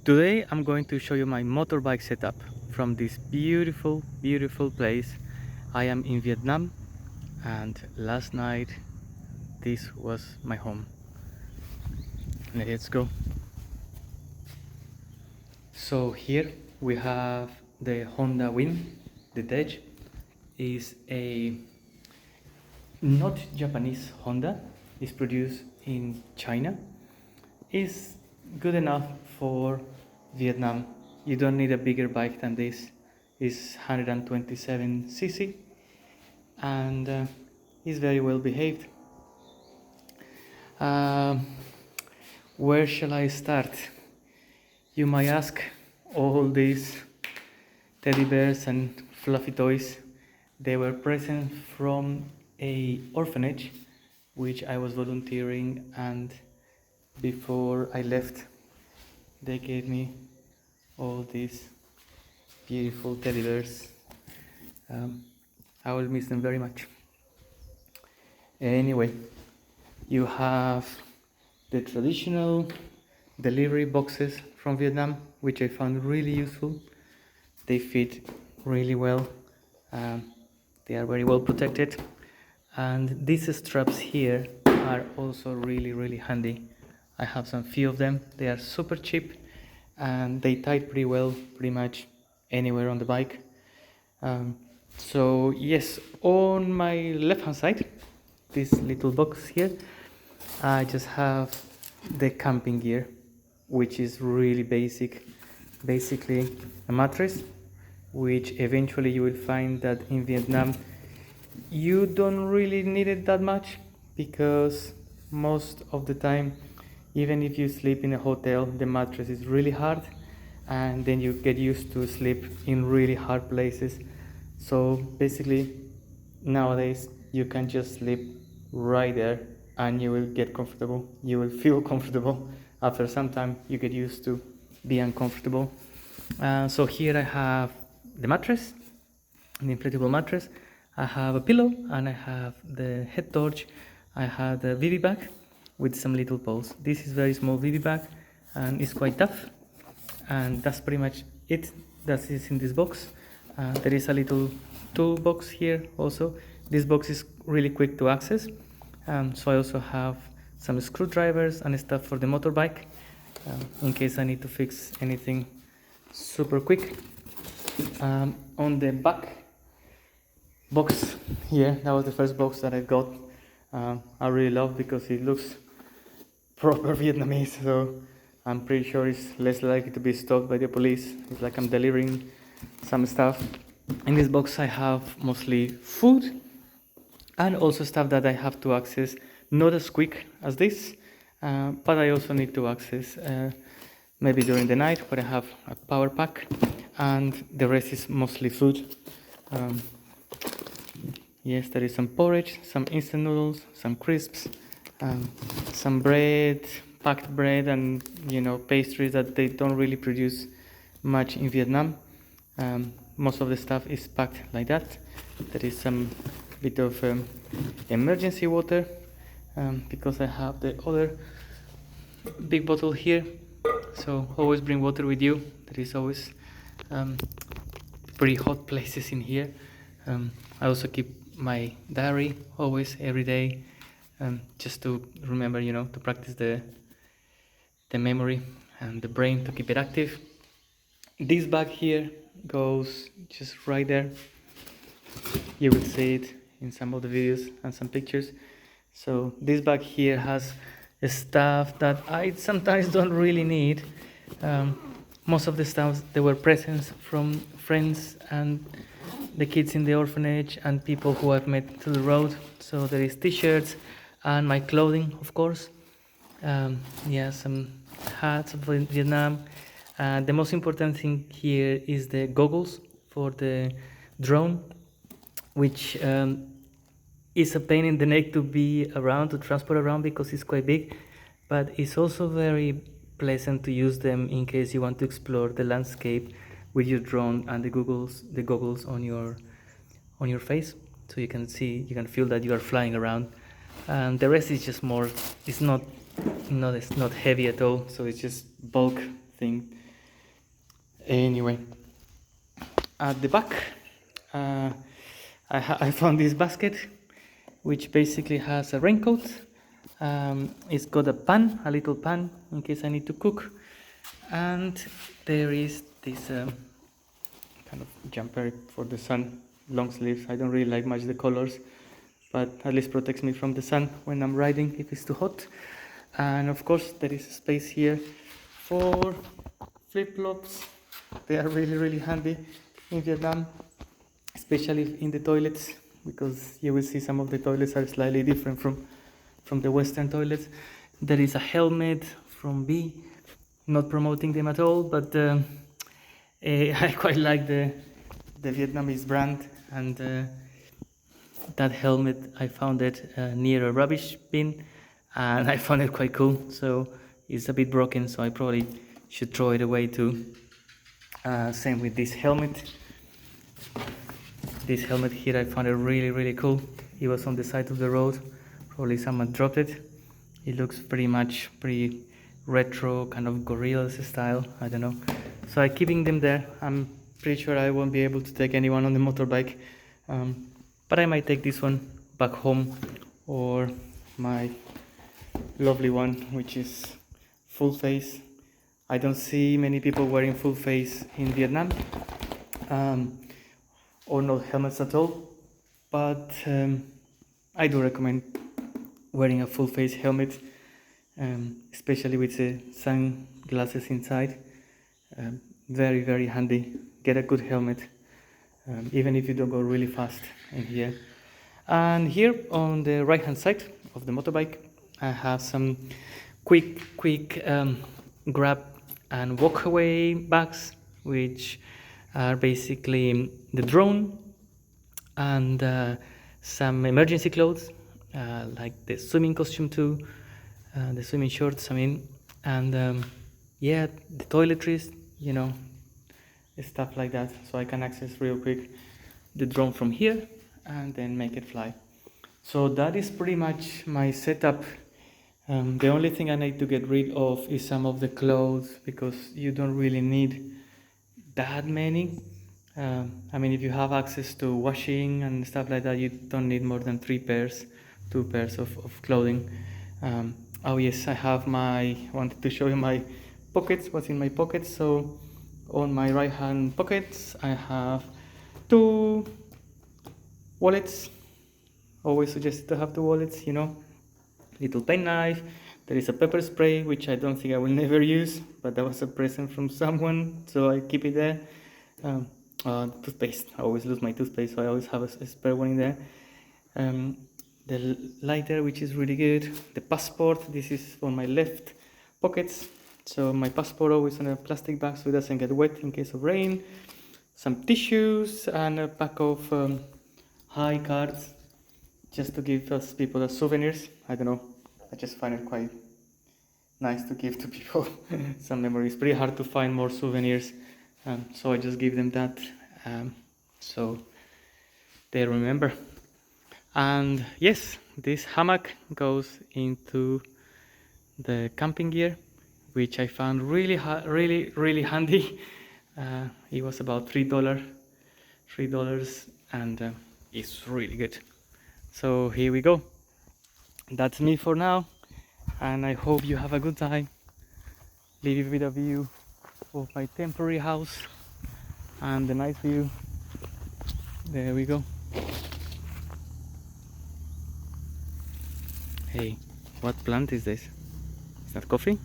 Today I'm going to show you my motorbike setup from this beautiful place. I am in Vietnam and last night this was my home. Let's go. So here we have the Honda Win. The dash is a not Japanese Honda. It's produced in China. It's good enough for Vietnam. You don't need a bigger bike than this. It's 127cc and is very well behaved. Where shall I start? You might ask. All these teddy bears and fluffy toys, they were present from a orphanage which I was volunteering, and before I left they gave me all these beautiful teddy bears. I will miss them very much. Anyway, you have the traditional delivery boxes from Vietnam, which I found really useful. They fit really well. They are very well protected, and these straps here are also really handy. I have some few of them. They are super cheap and they tie pretty well pretty much anywhere on the bike. So yes, on my left hand side, this little box here, I just have the camping gear, which is really basic. Basically a mattress, which eventually you will find that in Vietnam you don't really need it that much, because most of the time, even if you sleep in a hotel, the mattress is really hard and then you get used to sleep in really hard places. So basically nowadays you can just sleep right there and you will get comfortable. You will feel comfortable. After some time you get used to be uncomfortable. So here I have the mattress, the inflatable mattress. I have a pillow and I have the head torch. I have the VV bag with some little poles. This is very small VV bag and it's quite tough, and that's pretty much it that is in this box. There is a little toolbox here also. This box is really quick to access, so I also have some screwdrivers and stuff for the motorbike, in case I need to fix anything super quick. On the back box here, that was the first box that I got. I really love because it looks proper Vietnamese, so I'm pretty sure it's less likely to be stopped by the police. It's like I'm delivering some stuff. In this box I have mostly food and also stuff that I have to access, not as quick as this, but I also need to access maybe during the night, where I have a power pack, and the rest is mostly food. Yes, there is some porridge, some instant noodles, some crisps, some bread, packed bread, and pastries that they don't really produce much in Vietnam. Most of the stuff is packed like that. There is some bit of emergency water, because I have the other big bottle here, so always bring water with you. There is always pretty hot places in here. I also keep my diary always, every day, just to remember, to practice the memory and the brain, to keep it active. This bag here goes just right there. You will see it in some of the videos and some pictures. So this bag here has stuff that I sometimes don't really need. Most of the stuff, they were presents from friends and the kids in the orphanage and people who I've met to the road. So there is t-shirts and my clothing, of course. Some hats of Vietnam. The most important thing here is the goggles for the drone, which is a pain in the neck to be around, to transport around, because it's quite big, but it's also very pleasant to use them in case you want to explore the landscape with your drone and the goggles on your face, so you can feel that you are flying around. And the rest is just more, it's not heavy at all, so it's just bulk thing Anyway, at the back, I found this basket, which basically has a raincoat. It's got a pan, a little pan, in case I need to cook. And there is this kind of jumper for the sun, long sleeves. I don't really like much the colors, but at least protects me from the sun when I'm riding if it's too hot. And of course there is a space here for flip-flops. They are really handy in Vietnam, especially in the toilets, because you will see some of the toilets are slightly different from the Western toilets. There is a helmet from B, not promoting them at all, but I quite like the Vietnamese brand, and that helmet, I found it near a rubbish bin, and I found it quite cool. So it's a bit broken, so I probably should throw it away too. Same with this helmet. This helmet here, I found it really cool. It was on the side of the road. Probably someone dropped it. It looks pretty retro, kind of gorillas style. I don't know. So I'm keeping them there. I'm pretty sure I won't be able to take anyone on the motorbike, but I might take this one back home, or my lovely one, which is full face. I don't see many people wearing full face in Vietnam, or no helmets at all, but I do recommend wearing a full face helmet, especially with the sunglasses inside. Very handy. Get a good helmet, even if you don't go really fast in here. And here on the right hand side of the motorbike, I have some quick grab and walk away bags, which are basically the drone and some emergency clothes, like the swimming costume too, the swimming shorts, I mean, and yeah, the toiletries, you know, stuff like that, so I can access real quick the drone from here and then make it fly. So that is pretty much my setup. The only thing I need to get rid of is some of the clothes, because you don't really need that many. I mean, if you have access to washing and stuff like that, you don't need more than 2 pairs of clothing. Oh yes, I wanted to show you my pockets, what's in my pockets. So on my right hand pockets, I have 2 wallets. Always suggested to have 2 wallets, you know. Little penknife. There is a pepper spray, which I don't think I will never use, but that was a present from someone, so I keep it there. Toothpaste. I always lose my toothpaste, so I always have a spare one in there. The lighter, which is really good. The passport. This is on my left pockets. So my passport always in a plastic bag, so it doesn't get wet in case of rain. Some tissues and a pack of high cards, just to give us people as souvenirs. I don't know, I just find it quite nice to give to people some memories. Pretty hard to find more souvenirs, so I just give them that, so they remember. And yes, this hammock goes into the camping gear, which I found really handy. It was about $3, and it's really good. So here we go. That's me for now, and I hope you have a good time. Leave you with a view of my temporary house and the nice view. There we go. Hey, what plant is this? Is that coffee?